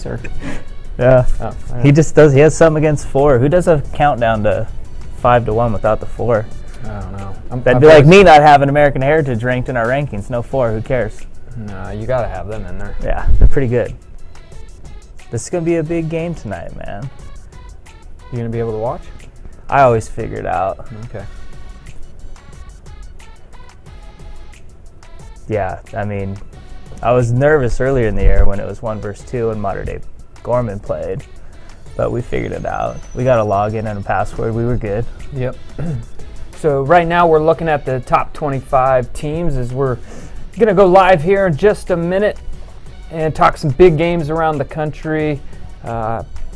points, or yeah. Oh, he just does. He has some against 4. Who does a countdown to 5-1 without the 4? I don't know. That'd be like me not having American Heritage ranked in our rankings. No 4. Who cares? No, you gotta have them in there. Yeah, they're pretty good. This is gonna be a big game tonight, man. You gonna be able to watch? I always figure it out. Okay. Yeah, I mean, I was nervous earlier in the year when it was 1 versus 2 and Mater Dei Gorman played, but we figured it out. We got a login and a password. We were good. Yep. So right now we're looking at the top 25 teams as we're going to go live here in just a minute and talk some big games around the country.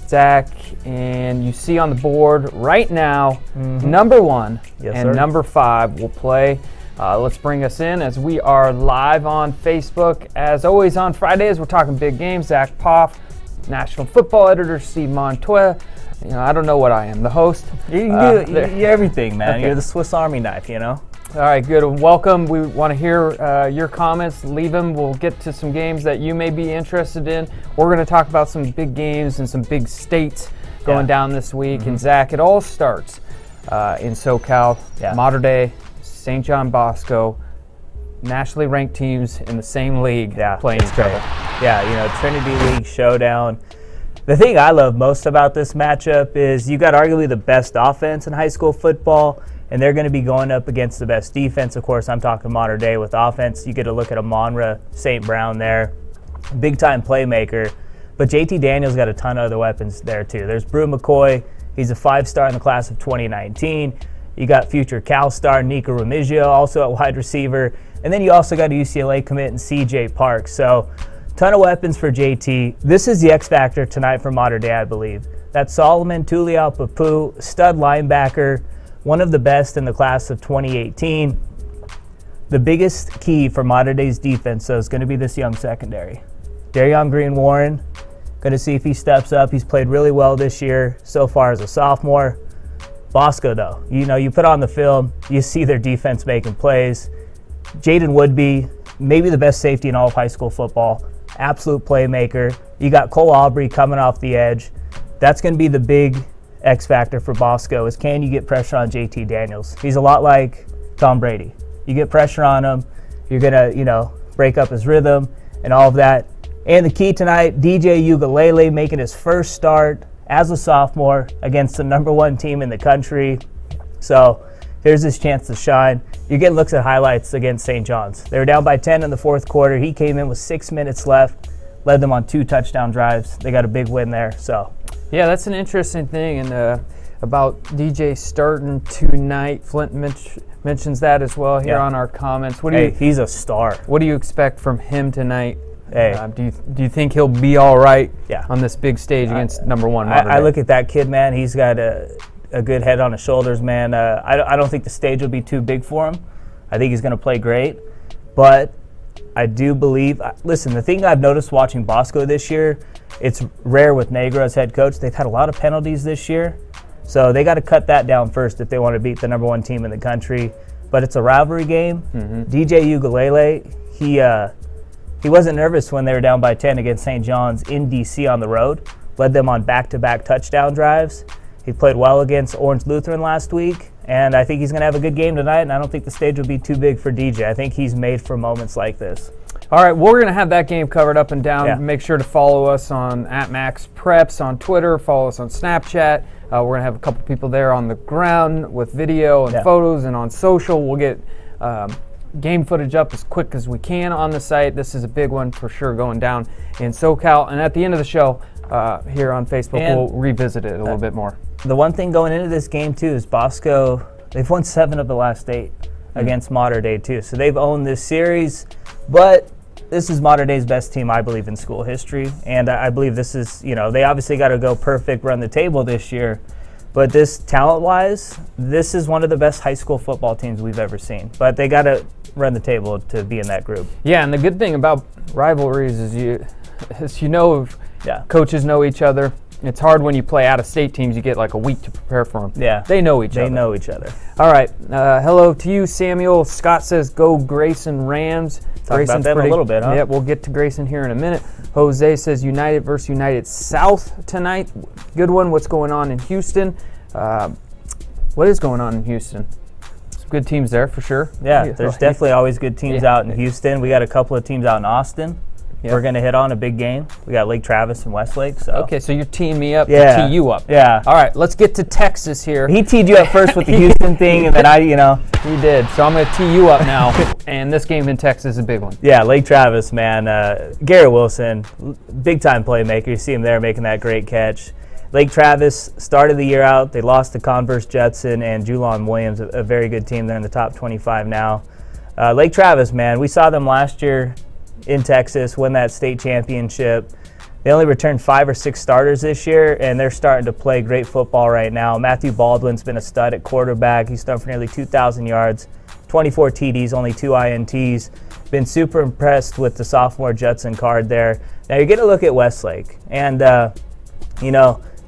Zach, and you see on the board right now, number 1 and number 5 will play. Let's bring us in as we are live on Facebook. As always on Fridays, we're talking big games. Zack Poff, National Football Editor, Steve Montoya. You know, I don't know what I am, the host. You can do you're everything, man. Okay. You're the Swiss Army knife, you know? All right, good. Welcome. We want to hear your comments. Leave them. We'll get to some games that you may be interested in. We're going to talk about some big games and some big states going down this week. And Zach, it all starts in SoCal, Mater Dei, St. John Bosco, nationally ranked teams in the same league playing each other. Yeah, you know, Trinity League showdown. The thing I love most about this matchup is you got arguably the best offense in high school football, and they're going to be going up against the best defense. Of course, I'm talking Mater Dei with offense. You get to look at Amonra St. Brown there, big-time playmaker. But JT Daniels got a ton of other weapons there, too. There's Brew McCoy. He's a 5-star in the class of 2019. You got future Cal star Nika Remigio, also at wide receiver. And then you also got a UCLA commit in CJ Park. So, ton of weapons for JT. This is the X factor tonight for Mater Dei, I believe. That's Solomon Tuliaupapu, stud linebacker, one of the best in the class of 2018. The biggest key for Mater Dei's defense, though, is going to be this young secondary. Darion Green-Warren, going to see if he steps up. He's played really well this year so far as a sophomore. Bosco, though, you know, you put on the film, you see their defense making plays. Jaden Woodby, maybe the best safety in all of high school football, absolute playmaker. You got Cole Aubrey coming off the edge. That's going to be the big X factor for Bosco is can you get pressure on JT Daniels? He's a lot like Tom Brady. You get pressure on him, you're going to, you know, break up his rhythm and all of that. And the key tonight, DJ Ugalele making his first start as a sophomore against the #1 team in the country. So here's his chance to shine. You're getting looks at highlights against St. John's. They were down by 10 in the 4th quarter. He came in with 6 minutes left, led them on 2 touchdown drives. They got a big win there. So, yeah, that's an interesting thing. And about DJ starting tonight, Flint mentions that as well here on our comments. What do he's a star. What do you expect from him tonight? Hey, do you think he'll be all right on this big stage against #1 Mater Dei? I look at that kid, man. He's got a good head on his shoulders, man. I don't think the stage will be too big for him. I think he's going to play great. But I do believe – listen, the thing I've noticed watching Bosco this year, it's rare with Negro as head coach. They've had a lot of penalties this year. So they got to cut that down first if they want to beat the #1 team in the country. But it's a rivalry game. DJ Ugalele, he wasn't nervous when they were down by 10 against St. John's in D.C. on the road. Led them on back-to-back touchdown drives. He played well against Orange Lutheran last week, and I think he's going to have a good game tonight, and I don't think the stage will be too big for DJ. I think he's made for moments like this. All right, we're going to have that game covered up and down. Make sure to follow us on @MaxPreps on Twitter. Follow us on Snapchat. We're going to have a couple people there on the ground with video and photos, and on social. We'll get game footage up as quick as we can on the site. This is a big one for sure going down in SoCal. And at the end of the show here on Facebook, we'll revisit it a little bit more. The one thing going into this game, too, is Bosco, they've won 7 of the last 8 against Mater Dei, too. So they've owned this series. But this is Mater Dei's best team, I believe, in school history. And I believe this is, you know, they obviously got to go perfect, run the table this year. But this, talent-wise, this is one of the best high school football teams we've ever seen. But they got to run the table to be in that group. Yeah, and the good thing about rivalries is coaches know each other. it's hard when you play out-of-state teams. You get like a week to prepare for them. Yeah. They know each other. They know each other. All right. Hello to you, Samuel. Scott says, go Grayson Rams. Talk about them a little bit, huh? Yeah, we'll get to Grayson here in a minute. Jose says United versus United South tonight. Good one. What's going on in Houston? What is going on in Houston? Some good teams there for sure. Yeah, there's definitely always good teams out in Houston. We got a couple of teams out in Austin. Yep. We're going to hit on a big game. We got Lake Travis and Westlake. So. Okay, so you're teeing me up to tee you up. Yeah. All right, let's get to Texas here. He teed you up first with the Houston thing, and then He did. So I'm going to tee you up now, and this game in Texas is a big one. Yeah, Lake Travis, man. Garrett Wilson, big-time playmaker. You see him there making that great catch. Lake Travis started the year out. They lost to Converse Judson and Julon Williams, a very good team. They're in the top 25 now. Lake Travis, man, we saw them last year in Texas win that state championship. They only returned 5 or 6 starters this year, and they're starting to play great football right now. Matthew Baldwin's been a stud at quarterback. He's thrown for nearly 2,000 yards, 24 TDs, only 2 INTs. Been super impressed with the sophomore Judson card there. Now you're going to look at Westlake, and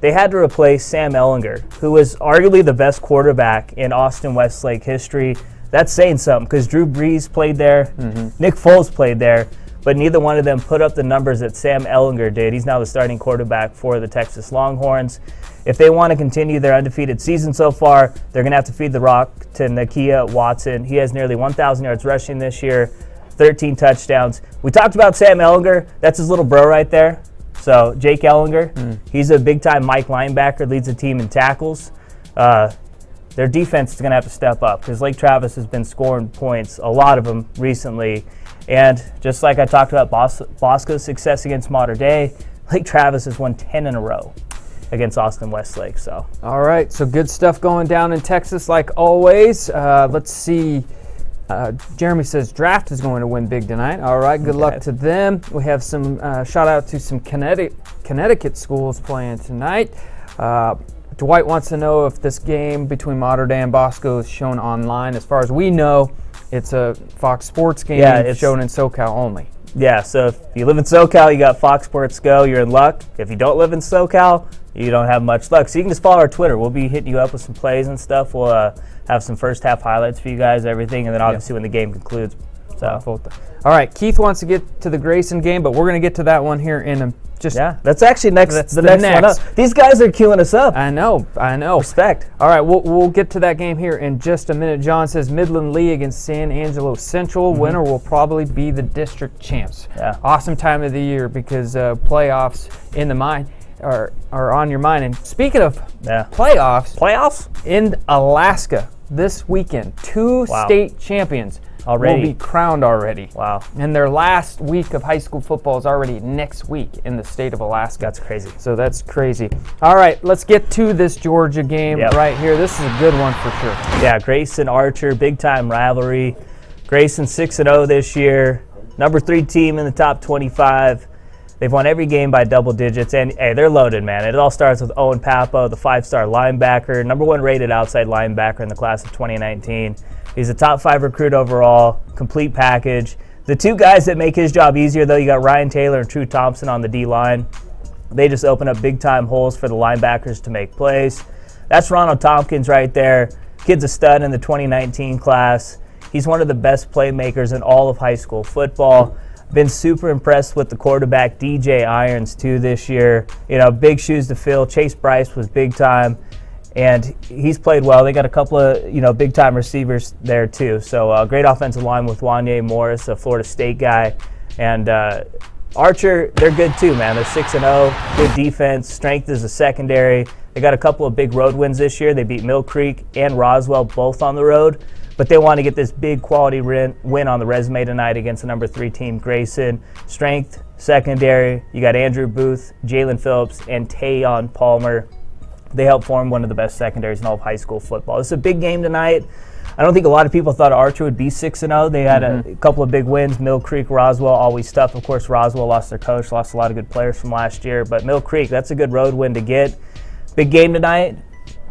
they had to replace Sam Ellinger, who was arguably the best quarterback in Austin Westlake history. That's saying something because Drew Brees played there, Nick Foles played there, but neither one of them put up the numbers that Sam Ellinger did. He's now the starting quarterback for the Texas Longhorns. If they want to continue their undefeated season so far, they're going to have to feed the rock to Nakia Watson. He has nearly 1,000 yards rushing this year, 13 touchdowns. We talked about Sam Ellinger. That's his little bro right there. So Jake Ellinger, he's a big-time Mike linebacker, leads the team in tackles. Their defense is going to have to step up because Lake Travis has been scoring points, a lot of them recently. And just like I talked about Bosco's success against Mater Dei, Lake Travis has won 10 in a row against Austin Westlake. So. All right, so good stuff going down in Texas like always. Let's see. Jeremy says draft is going to win big tonight. All right, good luck to them. We have some shout out to some Connecticut schools playing tonight. Dwight wants to know if this game between Mater Dei and Bosco is shown online. As far as we know, it's a Fox Sports game. Yeah, it's shown in SoCal only. Yeah, so if you live in SoCal, you got Fox Sports Go, you're in luck. If you don't live in SoCal, you don't have much luck. So you can just follow our Twitter. We'll be hitting you up with some plays and stuff. We'll have some first half highlights for you guys, everything, and then obviously when the game concludes. So. All right, Keith wants to get to the Grayson game, but we're going to get to that one here in that's actually the next one up. These guys are queuing us up. I know. Respect. All right, we'll get to that game here in just a minute. John says Midland Lee against San Angelo Central. Winner will probably be the district champs. Yeah. Awesome time of the year because playoffs in the mind are on your mind. And speaking of playoffs in Alaska this weekend, 2 state champions will be crowned already. Wow. And their last week of high school football is already next week in the state of Alaska. That's crazy. So that's crazy. All right, let's get to this Georgia game right here. This is a good one for sure. Yeah, Grayson Archer, big-time rivalry. Grayson 6-0 this year. Number 3 team in the top 25. They've won every game by double digits, and hey, they're loaded, man. It all starts with Owen Papo, the 5-star linebacker, number 1 rated outside linebacker in the class of 2019. He's a top 5 recruit overall, complete package. The 2 guys that make his job easier, though, you got Ryan Taylor and True Thompson on the D-line. They just open up big-time holes for the linebackers to make plays. That's Ronald Tompkins right there. Kid's a stud in the 2019 class. He's one of the best playmakers in all of high school football. Been super impressed with the quarterback, DJ Irons, too, this year. Big shoes to fill. Chase Bryce was big time, and he's played well. They got a couple of, big-time receivers there, too. So, great offensive line with Wanye Morris, a Florida State guy. And Archer, they're good, too, man. They're 6-0, good defense. Strength is a secondary. They got a couple of big road wins this year. They beat Mill Creek and Roswell both on the road. But they want to get this big quality win on the resume tonight against the number 3 team, Grayson. Strength, secondary, you got Andrew Booth, Jalen Phillips, and Tayon Palmer. They help form one of the best secondaries in all of high school football. It's a big game tonight. I don't think a lot of people thought Archer would be 6-0. They had a couple of big wins. Mill Creek, Roswell, always tough. Of course, Roswell lost their coach, lost a lot of good players from last year. But Mill Creek, that's a good road win to get. Big game tonight.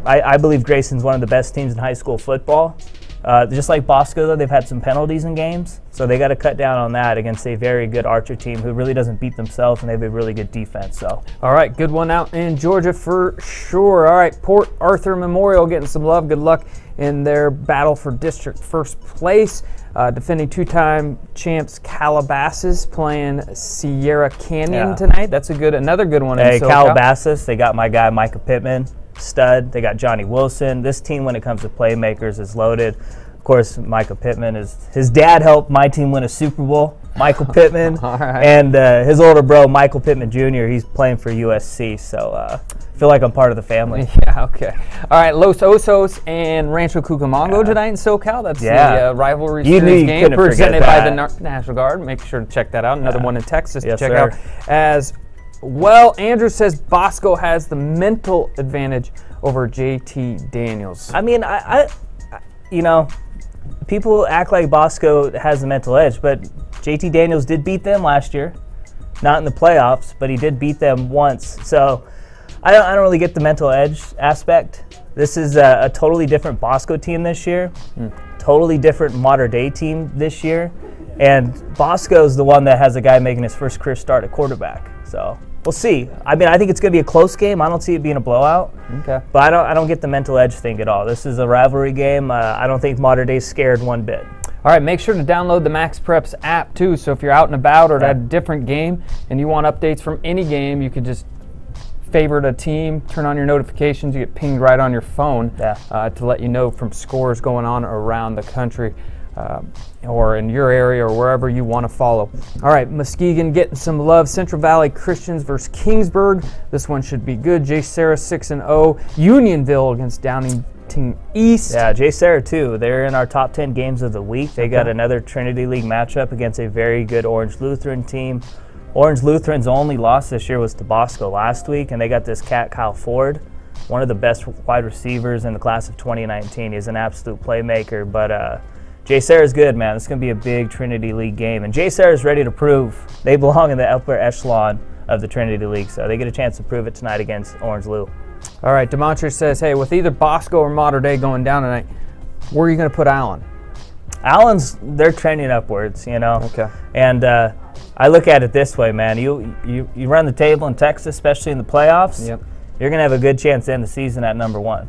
I believe Grayson's one of the best teams in high school football. Just like Bosco, though, they've had some penalties in games, so they got to cut down on that against a very good Archer team who really doesn't beat themselves, and they have a really good defense. So, all right, good one out in Georgia for sure. All right, Port Arthur Memorial getting some love. Good luck in their battle for district first place. Defending two-time champs Calabasas playing Sierra Canyon tonight. That's another good one. Hey, Calabasas, they got my guy Micah Pittman, stud. They got Johnny Wilson. This team, when it comes to playmakers, is loaded. Of course, Micah Pittman his dad helped my team win a Super Bowl. Michael Pittman, right. And his older bro Michael Pittman Jr. He's playing for USC, so I feel like I'm part of the family. Yeah, okay. All right, Los Osos and Rancho Cucamonga tonight in SoCal. That's the rivalry series game presented by the National Guard. Make sure to check that out. Another one in Texas to check out as well. Andrew says Bosco has the mental advantage over JT Daniels. I mean, I people act like Bosco has the mental edge, but JT Daniels did beat them last year. Not in the playoffs, but he did beat them once. So I don't really get the mental edge aspect. This is a totally different Bosco team this year, totally different Mater Dei team this year, and Bosco's the one that has a guy making his first career start at quarterback. So we'll see. I mean, I think it's going to be a close game. I don't see it being a blowout. Okay. But I don't get the mental edge thing at all. This is a rivalry game. I don't think Mater Dei's scared one bit. All right, make sure to download the MaxPreps app too. So if you're out and about or at a different game and you want updates from any game, you could just favorite a team, turn on your notifications, you get pinged right on your phone to let you know from scores going on around the country or in your area or wherever you want to follow. All right, Muskegon getting some love. Central Valley Christians versus Kingsburg. This one should be good. J. Sarah 6-0. Unionville against Downington East. Yeah, J. Sarah too. They're in our top 10 games of the week. They got another Trinity League matchup against a very good Orange Lutheran team. Orange Lutheran's only loss this year was to Bosco last week, and they got this cat, Kyle Ford, one of the best wide receivers in the class of 2019. He's an absolute playmaker, but J. Sarah's good, man. This is going to be a big Trinity League game, and J. Sarah's ready to prove they belong in the upper echelon of the Trinity League, so they get a chance to prove it tonight against Orange Lou. All right, Demontre says, hey, with either Bosco or Mater Dei going down tonight, where are you going to put Allen? Allen's, they're trending upwards, you know. Okay. And I look at it this way, man. You run the table in Texas, especially in the playoffs. Yep. You're going to have a good chance to end the season at number one.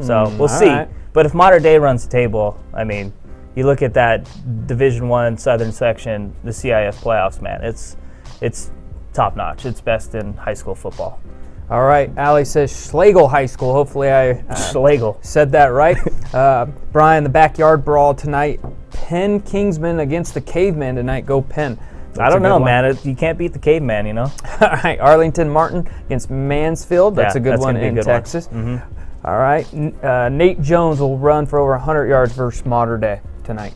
So we'll see. Right. But if Mater Dei runs the table, I mean, you look at that Division I Southern section, the CIF playoffs, man. It's top notch. It's best in high school football. All right, Allie says Schlegel High School. Hopefully I said that right. Brian, the backyard brawl tonight. Penn Kingsman against the Caveman tonight. Go Penn. I don't know, man. You can't beat the Caveman, you know. All right, Arlington Martin against Mansfield. That's a good one in Texas. All right, Nate Jones will run for over 100 yards versus Mater Dei tonight.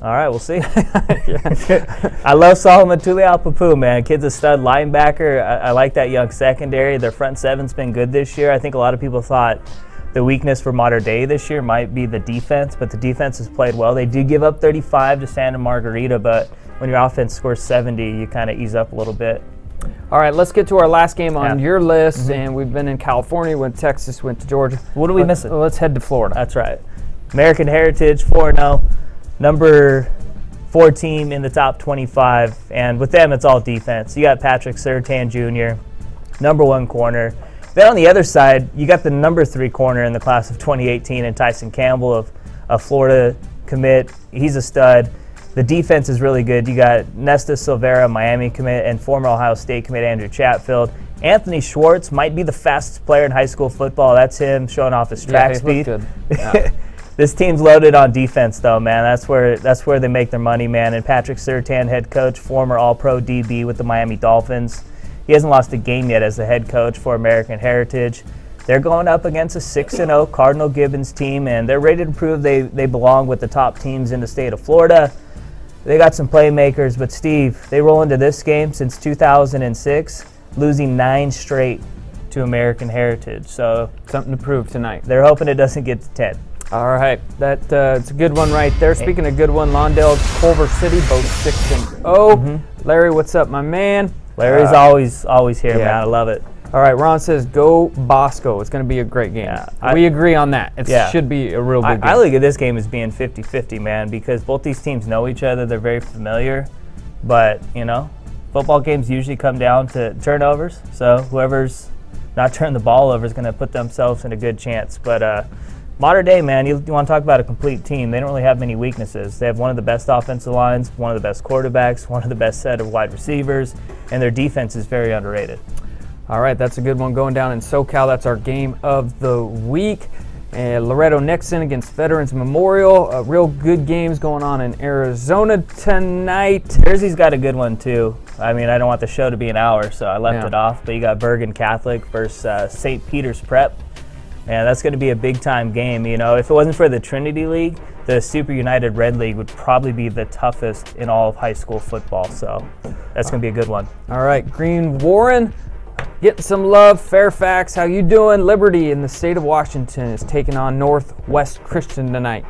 All right, we'll see. I love Solomon Tuliaupapu, man. Kid's a stud linebacker. I like that young secondary. Their front seven's been good this year. I think a lot of people thought the weakness for Mater Dei this year might be the defense, but the defense has played well. They do give up 35 to Santa Margarita, but when your offense scores 70, you kind of ease up a little bit. All right, let's get to our last game on your list, and we've been in California, went to Texas, went to Georgia. What are we missing? Let's head to Florida. That's right. American Heritage 4-0. Number 4 team in the top 25, and with them it's all defense. You got Patrick Surtan Jr., number 1 corner. Then on the other side, you got the number 3 corner in the class of 2018 and Tyson Campbell of Florida commit. He's a stud. The defense is really good. You got Nesta Silvera, Miami commit, and former Ohio State commit Andrew Chatfield. Anthony Schwartz might be the fastest player in high school football. That's him showing off his track speed. Good. Yeah. This team's loaded on defense, though, man. That's where they make their money, man. And Patrick Surtan, head coach, former All-Pro DB with the Miami Dolphins. He hasn't lost a game yet as the head coach for American Heritage. They're going up against a 6-0 Cardinal Gibbons team, and they're ready to prove they belong with the top teams in the state of Florida. They got some playmakers, but Steve, they roll into this game since 2006, losing 9 straight to American Heritage. So something to prove tonight. They're hoping it doesn't get to 10. All right, it's a good one right there. Speaking of good one, Lawndale, Culver City, both 6-0. Larry, what's up, my man? Larry's always here, man. I love it. All right, Ron says go Bosco. It's going to be a great game. Yeah, we agree on that. It should be a real good game. I look at this game as being 50-50, man, because both these teams know each other. They're very familiar. But, you know, football games usually come down to turnovers. So whoever's not turning the ball over is going to put themselves in a good chance. But Mater Dei, man, you want to talk about a complete team. They don't really have many weaknesses. They have one of the best offensive lines, one of the best quarterbacks, one of the best set of wide receivers, and their defense is very underrated. All right, that's a good one going down in SoCal. That's our game of the week. And Loretto Nixon against Veterans Memorial. Real good games going on in Arizona tonight. Jersey's got a good one, too. I mean, I don't want the show to be an hour, so I left it off. But you got Bergen Catholic versus St. Peter's Prep. And that's going to be a big-time game. You know, if it wasn't for the Trinity League, the Super United Red League would probably be the toughest in all of high school football. So that's going to be a good one. All right, Green Warren getting some love. Fairfax, how you doing? Liberty in the state of Washington is taking on Northwest Christian tonight.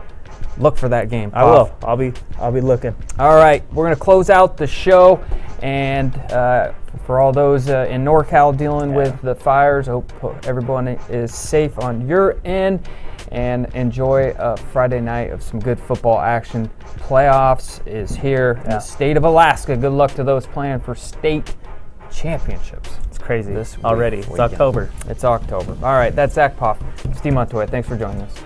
Look for that game. I will. I'll be looking. All right, we're going to close out the show. And for all those in NorCal dealing with the fires, I hope everyone is safe on your end and enjoy a Friday night of some good football action. Playoffs is here in the state of Alaska. Good luck to those playing for state championships. It's crazy this already. It's October. It's October. All right, that's Zack Poff. Steve Montoya. Thanks for joining us.